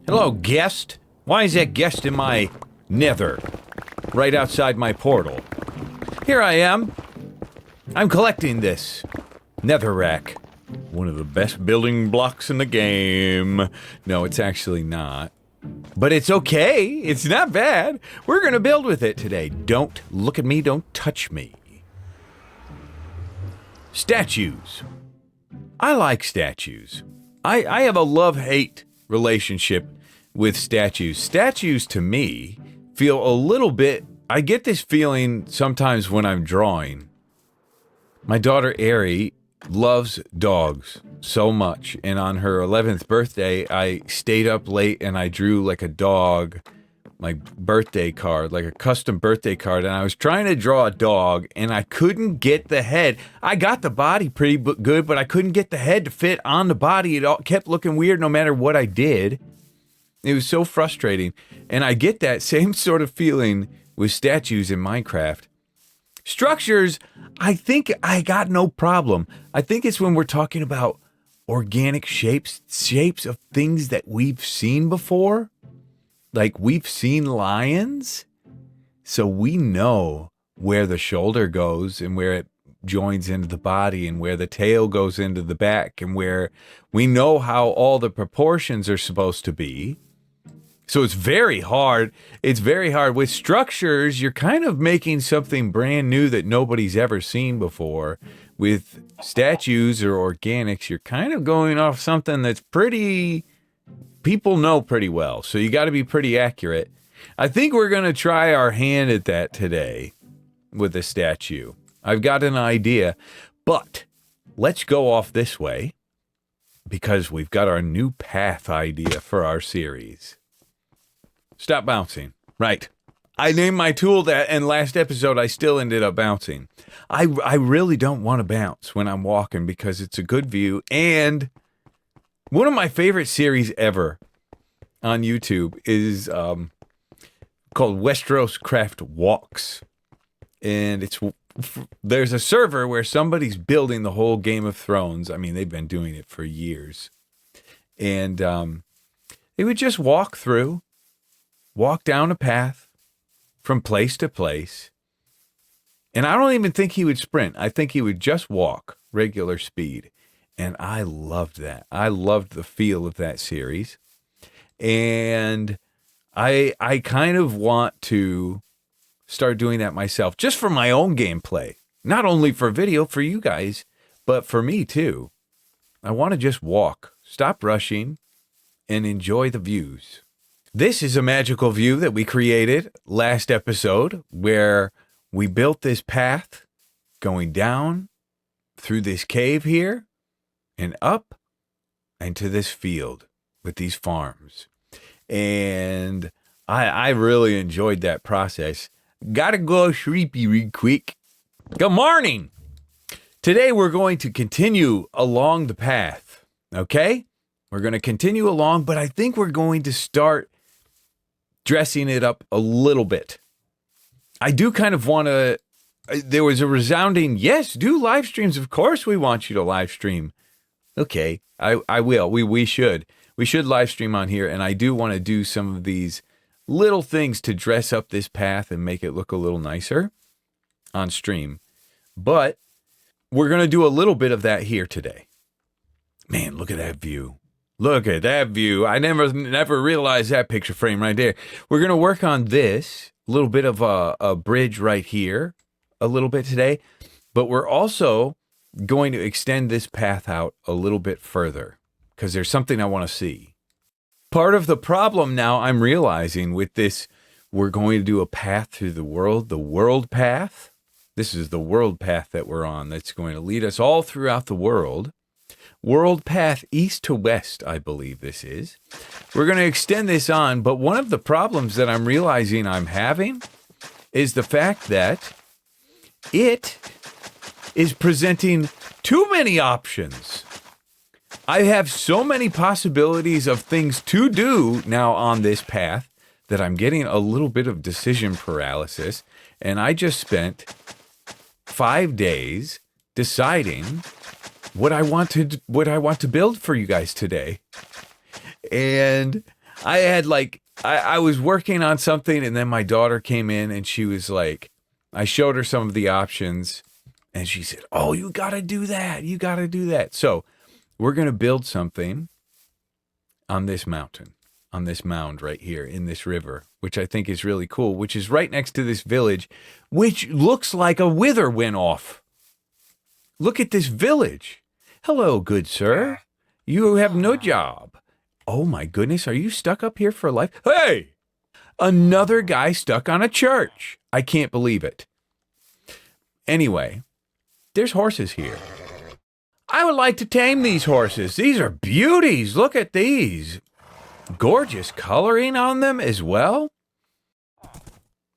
Hello, guest. Why is that guest in my nether? Right outside my portal. Here I am. I'm collecting this netherrack. One of the best building blocks in the game. No, it's actually not. But it's okay. It's not bad. We're gonna build with it today. Don't look at me. Don't touch me. Statues. I like statues. I have a love-hate relationship with statues. Statues, to me, feel a little bit... I get this feeling sometimes when I'm drawing. My daughter, Ari, loves dogs so much. And on her 11th birthday, I stayed up late and I drew like a dog, like birthday card, like a custom birthday card. And I was trying to draw a dog and I couldn't get the head. I got the body pretty good, but I couldn't get the head to fit on the body. It all kept looking weird no matter what I did. It was so frustrating. And I get that same sort of feeling with statues in Minecraft. Structures, I think I got no problem. I think it's when we're talking about organic shapes of things that we've seen before. Like we've seen lions, so we know where the shoulder goes and where it joins into the body and where the tail goes into the back and where we know how all the proportions are supposed to be. So it's very hard. It's very hard. With structures, you're kind of making something brand new that nobody's ever seen before. With statues or organics, you're kind of going off something that's pretty... people know pretty well, so you got to be pretty accurate. I think we're going to try our hand at that today with a statue. I've got an idea, but let's go off this way because we've got our new path idea for our series. Stop bouncing. Right. I named my tool that, and last episode I still ended up bouncing. I really don't want to bounce when I'm walking because it's a good view, and one of my favorite series ever on YouTube is called Westeros Craft Walks. And there's a server where somebody's building the whole Game of Thrones. I mean, they've been doing it for years. And they would just walk down a path from place to place. And I don't even think he would sprint. I think he would just walk regular speed. And I loved that. I loved the feel of that series. And I kind of want to start doing that myself, just for my own gameplay. Not only for video, for you guys, but for me too. I want to just walk, stop rushing, and enjoy the views. This is a magical view that we created last episode, where we built this path going down through this cave here, and up into this field with these farms. And I really enjoyed that process. Gotta go sleepy real quick. Good morning. Today we're going to continue along the path. Okay? We're going to continue along, but I think we're going to start dressing it up a little bit. I do kind of want to... There was a resounding, yes, do live streams. Of course we want you to live stream. Okay, I will. We should. We should live stream on here, and I do want to do some of these little things to dress up this path and make it look a little nicer on stream. But we're going to do a little bit of that here today. Man, look at that view. Look at that view. I never realized that picture frame right there. We're going to work on this, little bit of a bridge right here, a little bit today. But we're also going to extend this path out a little bit further because there's something I want to see. Part of the problem now I'm realizing with this, we're going to do a path through the world path. This is the world path that we're on that's going to lead us all throughout the world. World path east to west, I believe this is. We're going to extend this on, but one of the problems that I'm realizing I'm having is the fact that it is presenting too many options. I have so many possibilities of things to do now on this path that I'm getting a little bit of decision paralysis, and I just spent 5 days deciding what I want to build for you guys today. And I had like, I was working on something and then my daughter came in and she was like, I showed her some of the options and she said, oh, you got to do that. You got to do that. So we're going to build something on this mountain, on this mound right here in this river, which I think is really cool, which is right next to this village, which looks like a wither went off. Look at this village. Hello, good sir. You have no job. Oh my goodness, are you stuck up here for life? Hey! Another guy stuck on a church. I can't believe it. Anyway, there's horses here. I would like to tame these horses. These are beauties. Look at these. Gorgeous coloring on them as well.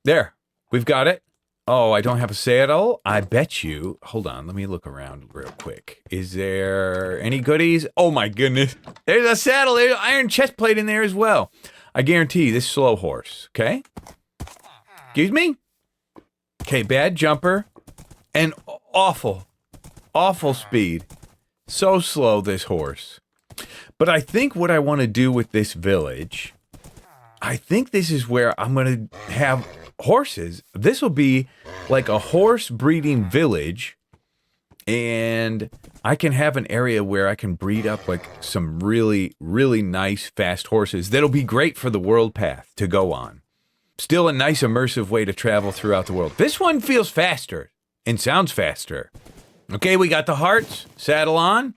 There, we've got it. Oh, I don't have a saddle. I bet you. Hold on, let me look around real quick. Is there any goodies? Oh my goodness. There's a saddle. There's an iron chest plate in there as well. I guarantee this slow horse, okay? Excuse me? Okay, bad jumper. And awful speed. So slow, this horse. But I think what I want to do with this village, I think this is where I'm going to have horses. This will be like a horse breeding village. And I can have an area where I can breed up like some really, really nice fast horses that'll be great for the world path to go on. Still a nice immersive way to travel throughout the world. This one feels faster and sounds faster. Okay, we got the hearts. Saddle on.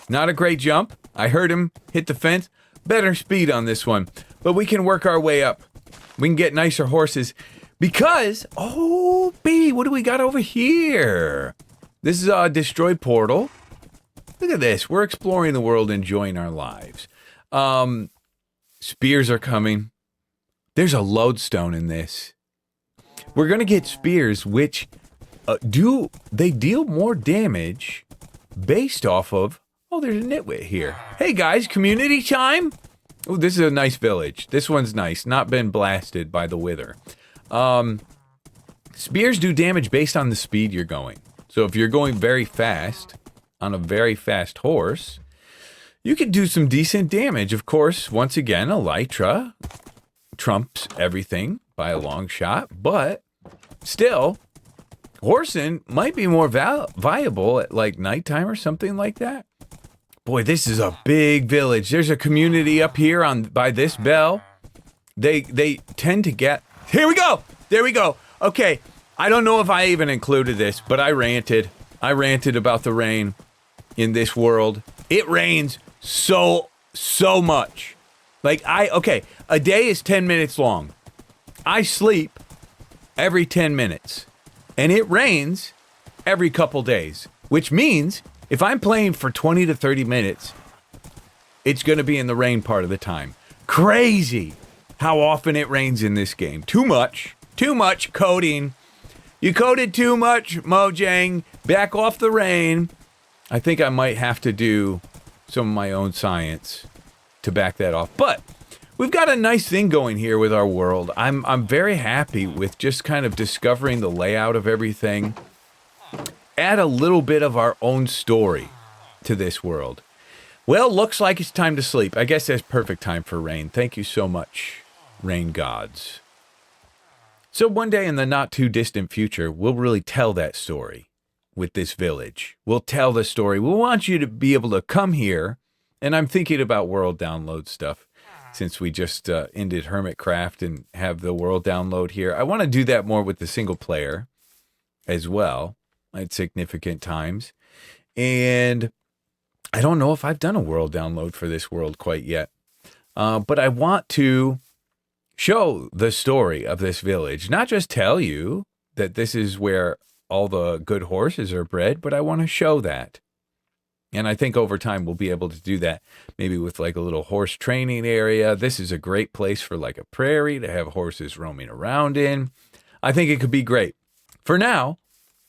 Not a great jump. I heard him hit the fence. Better speed on this one. But we can work our way up. We can get nicer horses. Because, oh, B, what do we got over here? This is a destroyed portal. Look at this. We're exploring the world, enjoying our lives. Spears are coming. There's a lodestone in this. We're going to get spears, which they deal more damage based off of... Oh, there's a nitwit here. Hey, guys, community time? Oh, this is a nice village. This one's nice. Not been blasted by the wither. Spears do damage based on the speed you're going. So if you're going very fast on a very fast horse, you could do some decent damage. Of course, once again, elytra trumps everything by a long shot, but still, horsing might be more viable at like nighttime or something like that. Boy, this is a big village. There's a community up here by this bell. They tend to get... Here we go! There we go. Okay, I don't know if I even included this, but I ranted. I ranted about the rain in this world. It rains so much. Like, okay, a day is 10 minutes long. I sleep every 10 minutes. And it rains every couple days. Which means, if I'm playing for 20 to 30 minutes, it's going to be in the rain part of the time. Crazy how often it rains in this game. Too much. Too much coding. You coded too much, Mojang. Back off the rain. I think I might have to do some of my own science to back that off. But we've got a nice thing going here with our world. I'm very happy with just kind of discovering the layout of everything. Add a little bit of our own story to this world. Well, looks like it's time to sleep. I guess that's perfect time for rain. Thank you so much, rain gods. So one day in the not too distant future, we'll really tell that story with this village. We'll tell the story. We want you to be able to come here. And I'm thinking about world download stuff since we just ended Hermitcraft and have the world download here. I want to do that more with the single player as well at significant times. And I don't know if I've done a world download for this world quite yet. But I want to show the story of this village. Not just tell you that this is where all the good horses are bred, but I want to show that. And I think over time we'll be able to do that, maybe with like a little horse training area. This is a great place for like a prairie to have horses roaming around in. I think it could be great. For now,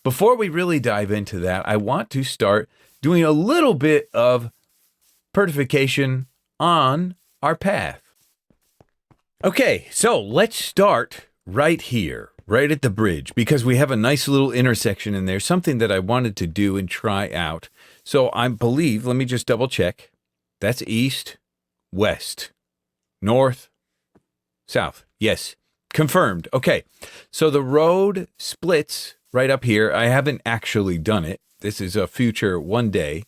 before we really dive into that, I want to start doing a little bit of pertification on our path. Okay, so let's start right here, right at the bridge, because we have a nice little intersection in there, something that I wanted to do and try out. So I believe, let me just double check. That's east, west. North, south. Yes. Confirmed. Okay. So the road splits right up here. I haven't actually done it. This is a future one day,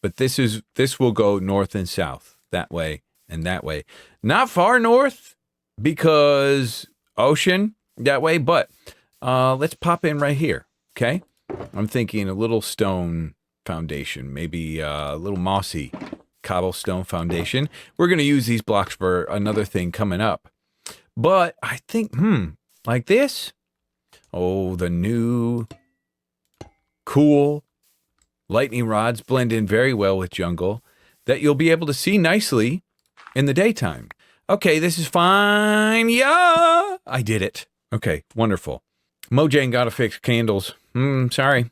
but this will go north and south, that way and that way. Not far north because ocean that way, but let's pop in right here. Okay. I'm thinking a little stone foundation, maybe a little mossy cobblestone foundation. We're going to use these blocks for another thing coming up. But I think, like this. Oh, the new cool lightning rods blend in very well with jungle that you'll be able to see nicely in the daytime. Okay, this is fine. Yeah, I did it. Okay, wonderful. Mojang got to fix candles. Sorry.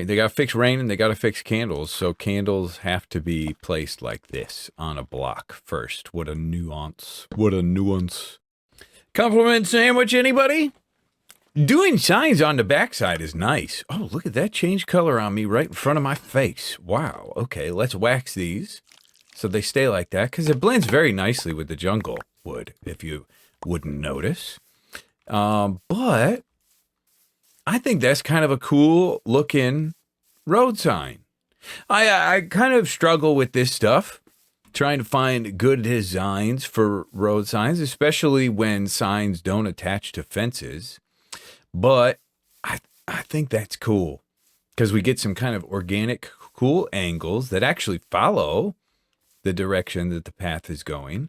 They got to fix rain and they got to fix candles. So candles have to be placed like this on a block first. What a nuance. What a nuance. Compliment sandwich, anybody? Doing signs on the backside is nice. Oh, look at that change color on me right in front of my face. Wow. Okay, let's wax these so they stay like that because it blends very nicely with the jungle wood, if you wouldn't notice. But I think that's kind of a cool looking road sign. I kind of struggle with this stuff, trying to find good designs for road signs, especially when signs don't attach to fences. But I think that's cool because we get some kind of organic, cool angles that actually follow the direction that the path is going.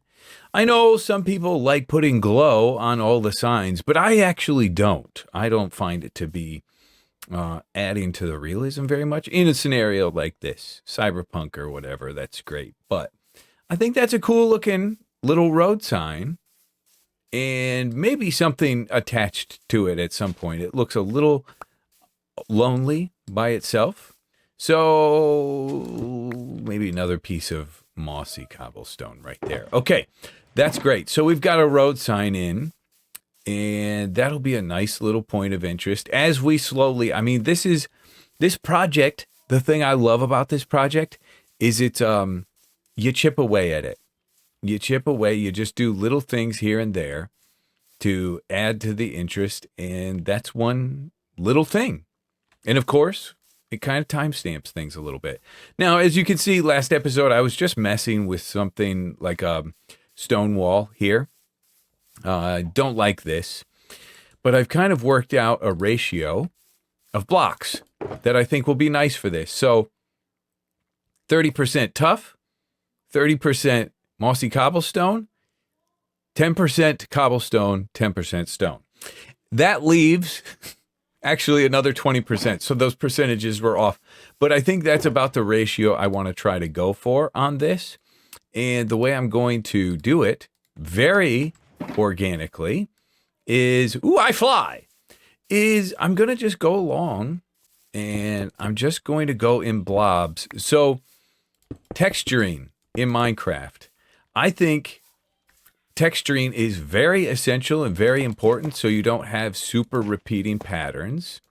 I know some people like putting glow on all the signs, but I actually don't. I don't find it to be adding to the realism very much in a scenario like this, cyberpunk or whatever. That's great. But I think that's a cool looking little road sign and maybe something attached to it at some point. It looks a little lonely by itself. So maybe another piece of mossy cobblestone right there. Okay, that's great. So we've got a road sign in, and that'll be a nice little point of interest as we slowly, this project, the thing I love about this project is it's, you chip away at it. You chip away, you just do little things here and there to add to the interest, and that's one little thing. And of course, it kind of timestamps things a little bit. Now, as you can see, last episode, I was just messing with something like a stone wall here. I don't like this, but I've kind of worked out a ratio of blocks that I think will be nice for this. So 30% tough, 30% mossy cobblestone, 10% cobblestone, 10% stone. That leaves actually another 20%. So those percentages were off. But I think that's about the ratio I want to try to go for on this. And the way I'm going to do it very organically is, I fly, is I'm going to just go along and I'm just going to go in blobs. So texturing in Minecraft, I think texturing is very essential and very important so you don't have super repeating patterns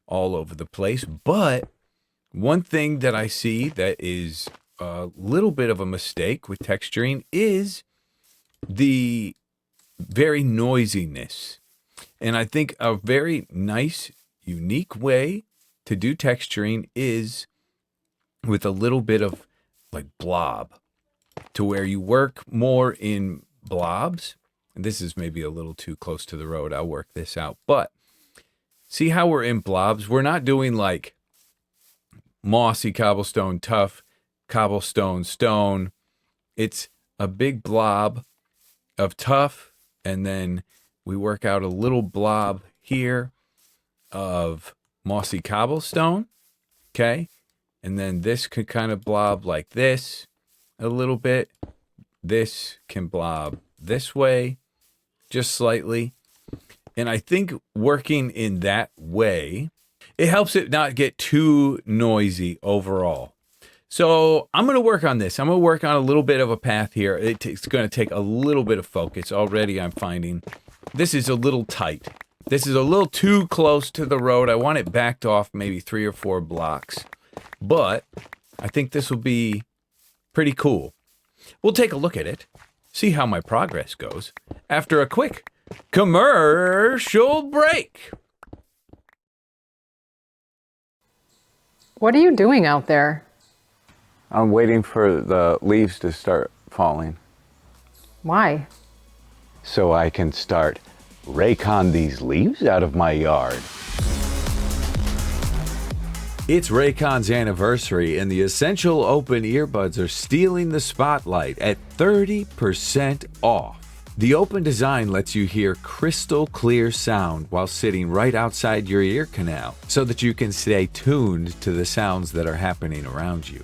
all over the place. But one thing that I see that is a little bit of a mistake with texturing is the very noisiness. And I think a very nice, unique way to do texturing is with a little bit of like blob, to where you work more in blobs. And this is maybe a little too close to the road. I'll work this out. But see how we're in blobs? We're not doing like mossy cobblestone, tough cobblestone, stone. It's a big blob of tough, and then we work out a little blob here of mossy cobblestone. Okay. And then this could kind of blob like this a little bit. This can blob this way just slightly. And I think working in that way, it helps it not get too noisy overall. So I'm going to work on this. I'm going to work on a little bit of a path here. It's going to take a little bit of focus. Already I'm finding this is a little tight. This is a little too close to the road. I want it backed off maybe 3 or 4 blocks. But I think this will be pretty cool. We'll take a look at it. see how my progress goes after a quick commercial break. What are you doing out there? I'm waiting for the leaves to start falling Why? so I can start rake these leaves out of my yard. It's Raycon's anniversary, and the Essential Open earbuds are stealing the spotlight at 30% off. The Open design lets you hear crystal clear sound while sitting right outside your ear canal, so that you can stay tuned to the sounds that are happening around you.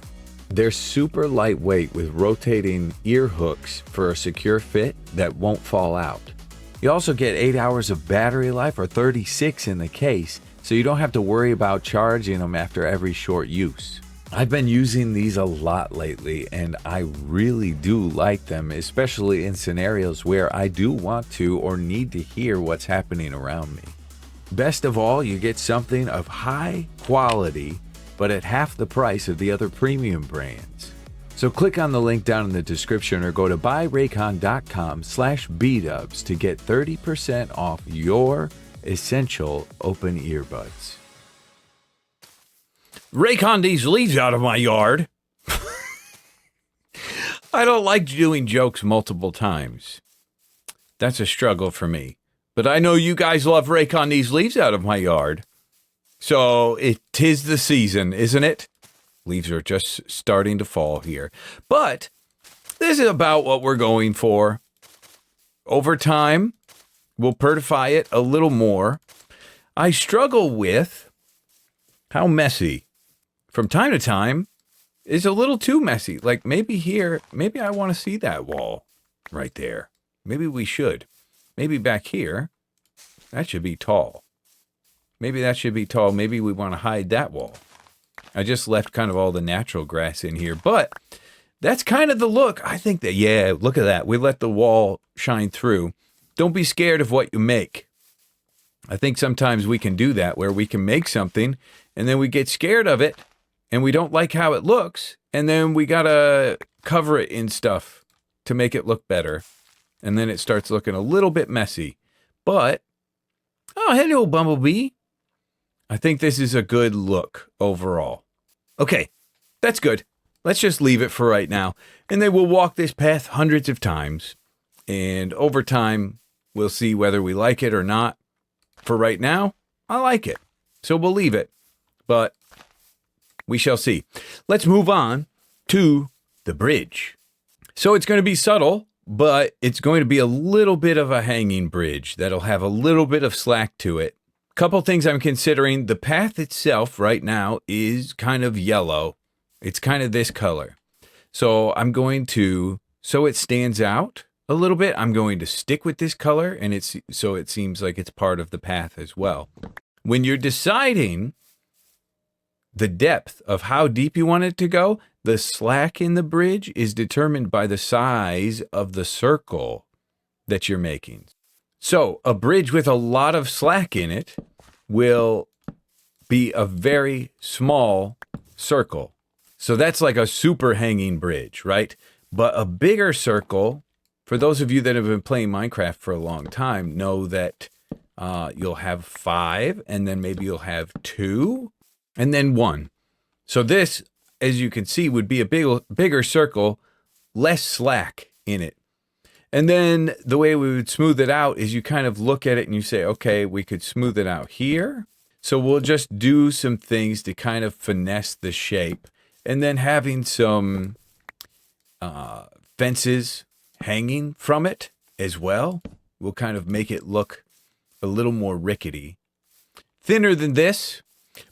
They're super lightweight with rotating ear hooks for a secure fit that won't fall out. You also get 8 hours of battery life, or 36 in the case, so you don't have to worry about charging them after every short use. I've been using these a lot lately, and I really do like them, especially in scenarios where I do want to or need to hear what's happening around me. Best of all, you get something of high quality, but at half the price of the other premium brands. So click on the link down in the description or go to buyraycon.com/bdubs to get 30% off your Essential Open earbuds. Rake these leaves out of my yard. I don't like doing jokes multiple times. That's a struggle for me. But I know you guys love rake these leaves out of my yard. So it is the season, isn't it? Leaves are just starting to fall here. But this is about what we're going for. Over time, we'll purify it a little more. I struggle with how messy, from time to time, is a little too messy. Like maybe here, maybe I want to see that wall right there. Maybe we should. Maybe back here, that should be tall. Maybe that should be tall. Maybe we want to hide that wall. I just left kind of all the natural grass in here, but that's kind of the look. I think that, yeah, look at that. We let the wall shine through. Don't be scared of what you make. I think sometimes we can do that, where we can make something and then we get scared of it and we don't like how it looks, and then we gotta cover it in stuff to make it look better. And then it starts looking a little bit messy. But, oh, hello, Bumblebee. I think this is a good look overall. Okay, that's good. Let's just leave it for right now. And then we'll walk this path hundreds of times. And over time, we'll see whether we like it or not. For right now, I like it. So we'll leave it. But we shall see. Let's move on to the bridge. So it's going to be subtle, but it's going to be a little bit of a hanging bridge that'll have a little bit of slack to it. Couple things I'm considering. The path itself right now is kind of yellow. It's kind of this color. So I'm going to, so it stands out a little bit, I'm going to stick with this color, and it's so it seems like it's part of the path as well. When you're deciding the depth of how deep you want it to go, the slack in the bridge is determined by the size of the circle that you're making. So a bridge with a lot of slack in it will be a very small circle. So that's like a super hanging bridge, right? But a bigger circle, for those of you that have been playing Minecraft for a long time, know that you'll have 5, and then maybe you'll have 2, and then 1. So this, as you can see, would be a bigger circle, less slack in it. And then the way we would smooth it out is you kind of look at it and you say, okay, we could smooth it out here. So we'll just do some things to kind of finesse the shape. And then having some fences hanging from it as well will kind of make it look a little more rickety. Thinner than this,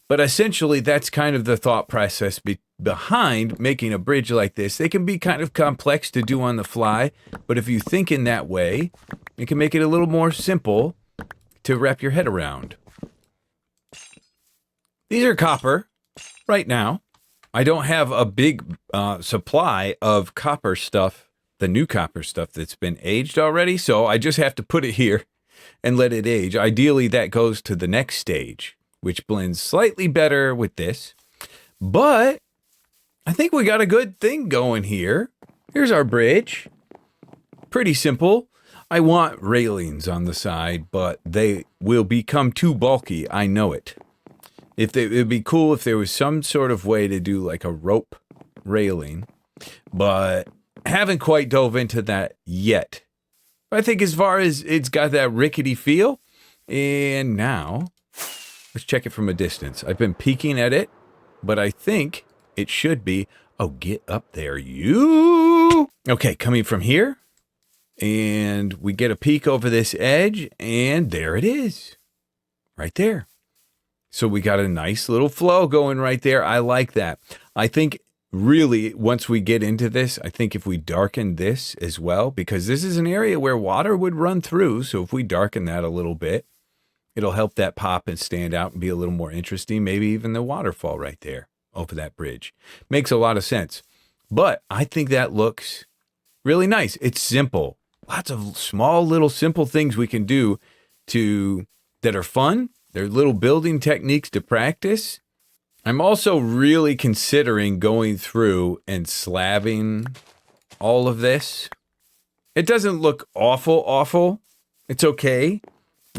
but essentially that's kind of the thought process behind making a bridge like this. They can be kind of complex to do on the fly, but if you think in that way, it can make it a little more simple to wrap your head around. These are copper right now. I don't have a big supply of copper stuff, the new copper stuff that's been aged already, so I just have to put it here and let it age. Ideally, that goes to the next stage, which blends slightly better with this. But I think we got a good thing going here. Here's our bridge. Pretty simple. I want railings on the side, but they will become too bulky. I know it. It'd be cool if there was some sort of way to do like a rope railing, but haven't quite dove into that yet. I think as far as it's got that rickety feel, and now let's check it from a distance. I've been peeking at it, but I think it should be. Oh, get up there, you. Okay, coming from here, and we get a peek over this edge, and there it is, right there. So we got a nice little flow going right there. I like that. I think really once we get into this, I think if we darken this as well, because this is an area where water would run through. So if we darken that a little bit, it'll help that pop and stand out and be a little more interesting. Maybe even the waterfall right there over that bridge. Makes a lot of sense. But I think that looks really nice. It's simple. Lots of small little simple things we can do that are fun. They're little building techniques to practice. I'm also really considering going through and slabbing all of this. It doesn't look awful. It's okay.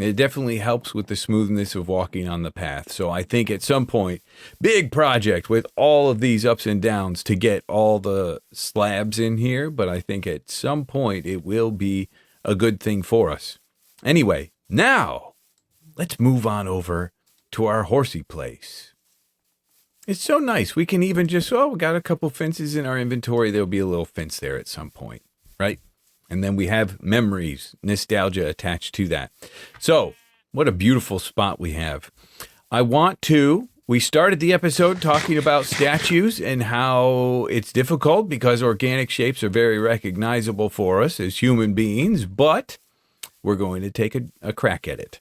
It definitely helps with the smoothness of walking on the path. So I think at some point, big project with all of these ups and downs to get all the slabs in here. But I think at some point it will be a good thing for us. Anyway, now let's move on over to our horsey place. It's so nice. We can even just, we got a couple fences in our inventory. There'll be a little fence there at some point, right? And then we have memories, nostalgia attached to that. So what a beautiful spot we have. We started the episode talking about statues and how it's difficult because organic shapes are very recognizable for us as human beings, but we're going to take a crack at it.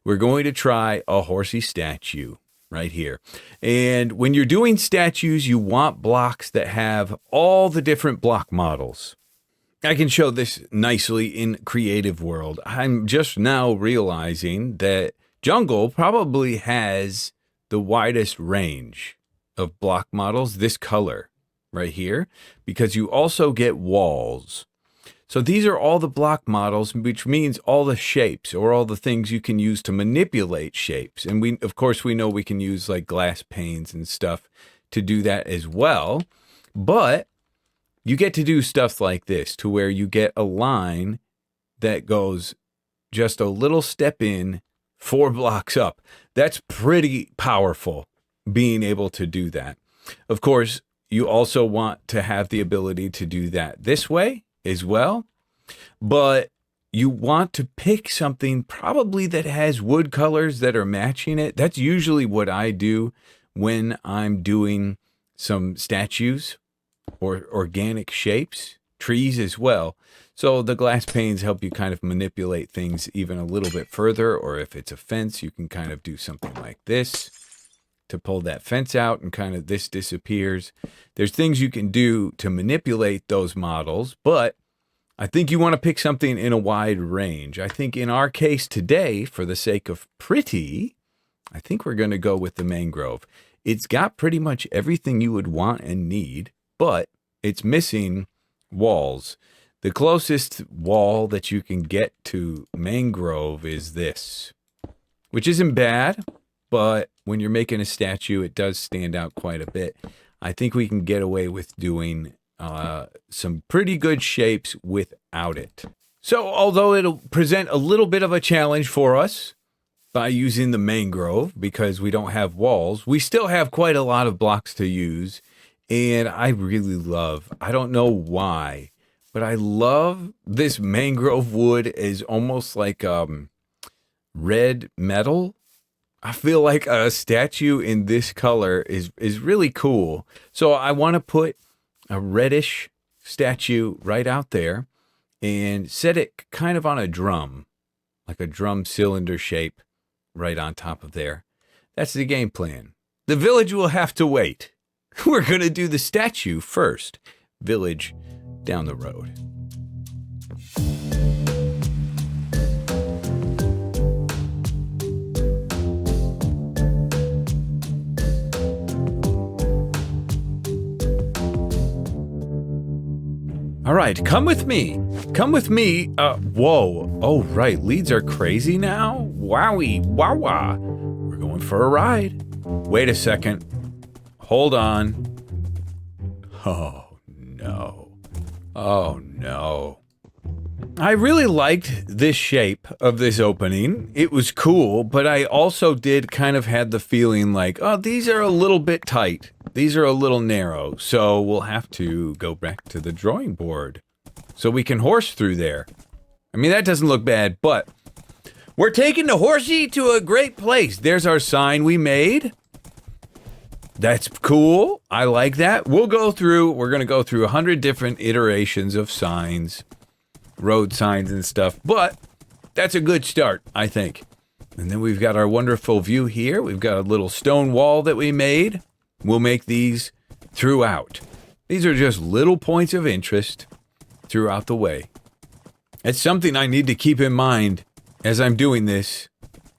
We're going to try a horsey statue right here. And when you're doing statues, you want blocks that have all the different block models. I can show this nicely in Creative World. I'm just now realizing that Jungle probably has the widest range of block models, this color right here, because you also get walls. So these are all the block models, which means all the shapes or all the things you can use to manipulate shapes. And we know we can use like glass panes and stuff to do that as well. But you get to do stuff like this to where you get a line that goes just a little step in, 4 blocks up. That's pretty powerful, being able to do that. Of course, you also want to have the ability to do that this way as well. But you want to pick something probably that has wood colors that are matching it. That's usually what I do when I'm doing some statues or organic shapes, trees as well. So the glass panes help you kind of manipulate things even a little bit further, or if it's a fence, you can kind of do something like this to pull that fence out and kind of this disappears. There's things you can do to manipulate those models, but I think you want to pick something in a wide range. I think in our case today, for the sake of pretty, I think we're going to go with the mangrove. It's got pretty much everything you would want and need, but it's missing walls. The closest wall that you can get to mangrove is this, which isn't bad, but when you're making a statue, it does stand out quite a bit. I think we can get away with doing some pretty good shapes without it. So although it'll present a little bit of a challenge for us by using the mangrove because we don't have walls, we still have quite a lot of blocks to use. And I really love, I don't know why, but I love this mangrove wood as almost like red metal. I feel like a statue in this color is really cool. So I want to put a reddish statue right out there and set it kind of on a drum, like a drum cylinder shape right on top of there. That's the game plan. The village will have to wait. We're going to do the statue first. Village down the road. All right, come with me. Come with me. Whoa. Oh, right. Leads are crazy now? Wowie. Wah wah. We're going for a ride. Wait a second. Hold on. Oh, no. Oh, no. I really liked this shape of this opening. It was cool, but I also did kind of had the feeling like, oh, these are a little bit tight. These are a little narrow, so we'll have to go back to the drawing board so we can horse through there. I mean, that doesn't look bad, but we're taking the horsey to a great place. There's our sign we made. That's cool. I like that. We're going to go through 100 different iterations of signs, road signs and stuff, but that's a good start, I think. And then we've got our wonderful view here. We've got a little stone wall that we made. We'll make these throughout. These are just little points of interest throughout the way. It's something I need to keep in mind as I'm doing this.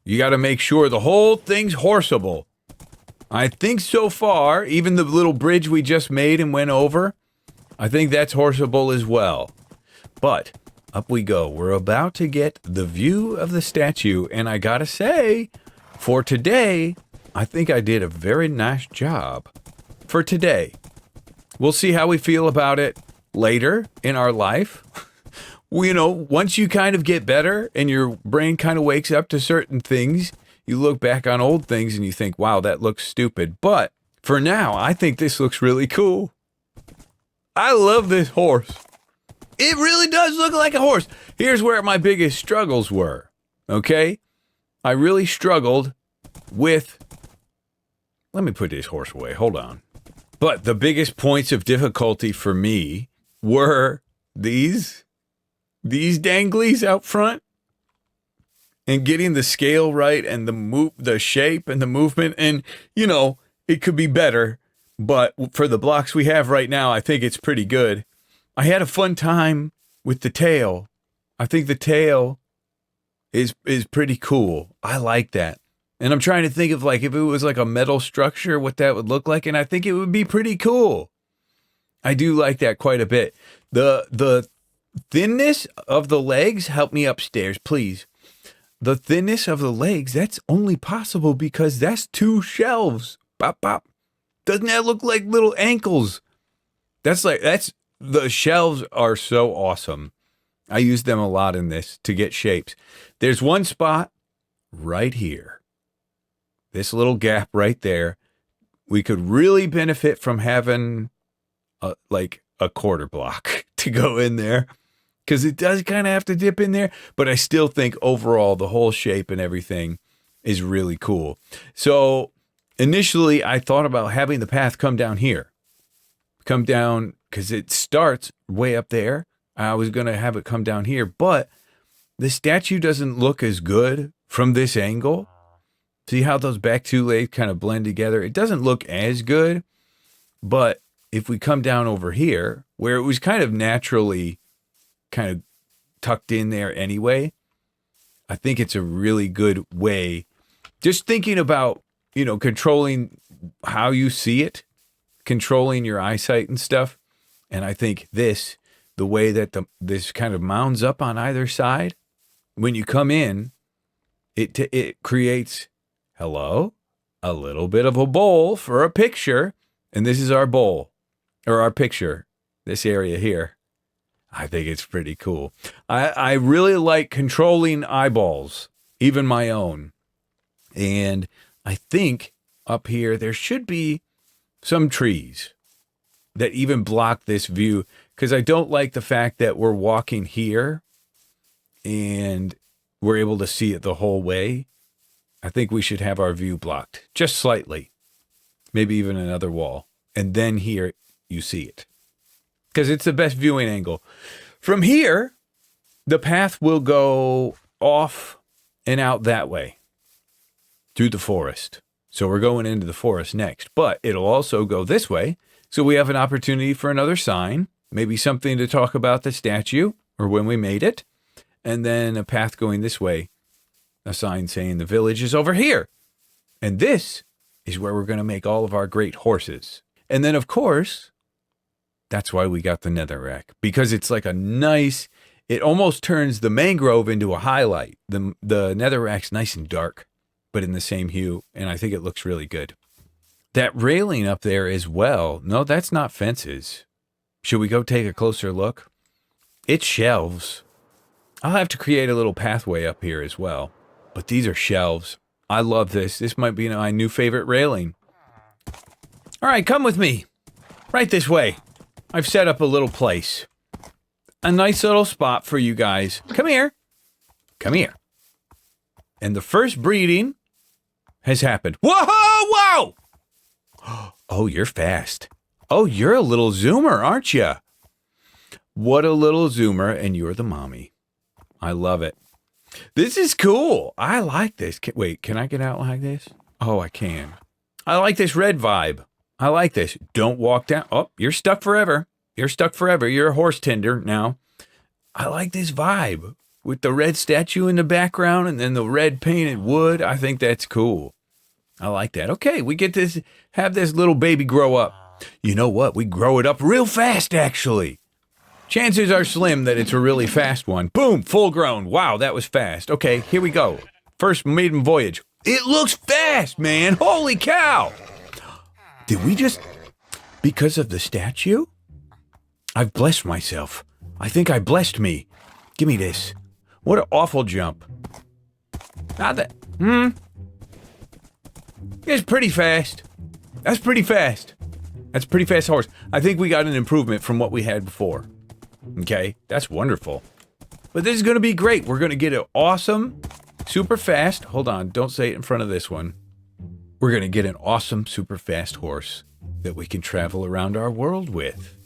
You got to make sure the whole thing's horseable. I think so far, even the little bridge we just made and went over, I think that's horseable as well. But up we go. We're about to get the view of the statue, and I gotta say, for today, I think I did a very nice job for today. We'll see how we feel about it later in our life. Once you kind of get better and your brain kind of wakes up to certain things, you look back on old things and you think, wow, that looks stupid. But for now, I think this looks really cool. I love this horse. It really does look like a horse. Here's where my biggest struggles were, okay? I really struggled with... Let me put this horse away. Hold on. But the biggest points of difficulty for me were these danglies out front and getting the scale right and the shape and the movement. And, it could be better. But for the blocks we have right now, I think it's pretty good. I had a fun time with the tail. I think the tail is pretty cool. I like that. And I'm trying to think of if it was like a metal structure, what that would look like. And I think it would be pretty cool. I do like that quite a bit. The thinness of the legs, help me upstairs, please. The thinness of the legs, that's only possible because that's 2 shelves. Bop, bop. Doesn't that look like little ankles? The shelves are so awesome. I use them a lot in this to get shapes. There's one spot right here. This little gap right there. We could really benefit from having a quarter block to go in there. Because it does kind of have to dip in there. But I still think overall the whole shape and everything is really cool. So initially I thought about having the path come down here. Come down because it starts way up there. I was going to have it come down here. But the statue doesn't look as good from this angle. See how those back 2 legs kind of blend together? It doesn't look as good. But if we come down over here, where it was kind of naturally kind of tucked in there anyway, I think it's a really good way. Just thinking about, controlling how you see it, controlling your eyesight and stuff. And I think the way that this kind of mounds up on either side, when you come in, it creates, a little bit of a bowl for a picture. And this is our bowl, or our picture, this area here. I think it's pretty cool. I really like controlling eyeballs, even my own. And I think up here there should be some trees that even block this view, because I don't like the fact that we're walking here and we're able to see it the whole way. I think we should have our view blocked just slightly, maybe even another wall. And then here you see it, because it's the best viewing angle. From here, the path will go off and out that way through the forest. So we're going into the forest next, but it'll also go this way. So we have an opportunity for another sign, maybe something to talk about the statue or when we made it. And then a path going this way, a sign saying the village is over here. And this is where we're going to make all of our great horses. And then, of course, That's why we got the netherrack, because it's like a nice, it almost turns the mangrove into a highlight. The netherrack's nice and dark, but in the same hue, and I think it looks really good. That railing up there as well. No, that's not fences. Should we go take a closer look? It's shelves. I'll have to create a little pathway up here as well. But these are shelves. I love this. This might be my new favorite railing. All right, come with me. Right this way. I've set up a little place. A nice little spot for you guys. Come here. Come here. And the first breeding has happened. Whoa! Oh, you're fast. Oh, you're a little zoomer, aren't you? What a little zoomer, and you're the mommy. I love it. This is cool. I like this. Wait, can I get out like this? Oh, I can. I like this red vibe. I like this. Don't walk down. Oh, you're stuck forever. You're stuck forever. You're a horse tender now. I like this vibe with the red statue in the background and then the red painted wood. I think that's cool. I like that. Okay, we get to have this little baby grow up. You know what? We grow it up real fast, actually. Chances are slim that it's a really fast one. Boom, full grown. Wow, that was fast. Okay, here we go. First maiden voyage. It looks fast, man. Holy cow. Did we just... Because of the statue? I've blessed myself. I think I blessed me. Give me this. What an awful jump. Not that... It's pretty fast. That's pretty fast. That's a pretty fast horse. I think we got an improvement from what we had before. Okay, that's wonderful. But this is going to be great. We're going to get an awesome, super fast... Hold on, don't say it in front of this one. We're going to get an awesome, super fast horse that we can travel around our world with.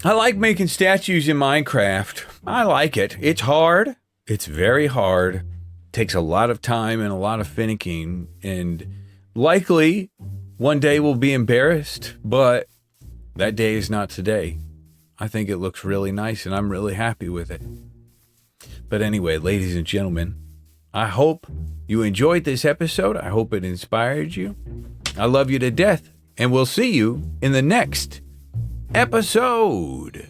I like making statues in Minecraft. I like it. It's hard. It's very hard. Takes a lot of time and a lot of finicking. And likely, one day we'll be embarrassed, but that day is not today. I think it looks really nice, and I'm really happy with it. But anyway, ladies and gentlemen, I hope you enjoyed this episode. I hope it inspired you. I love you to death, and we'll see you in the next episode.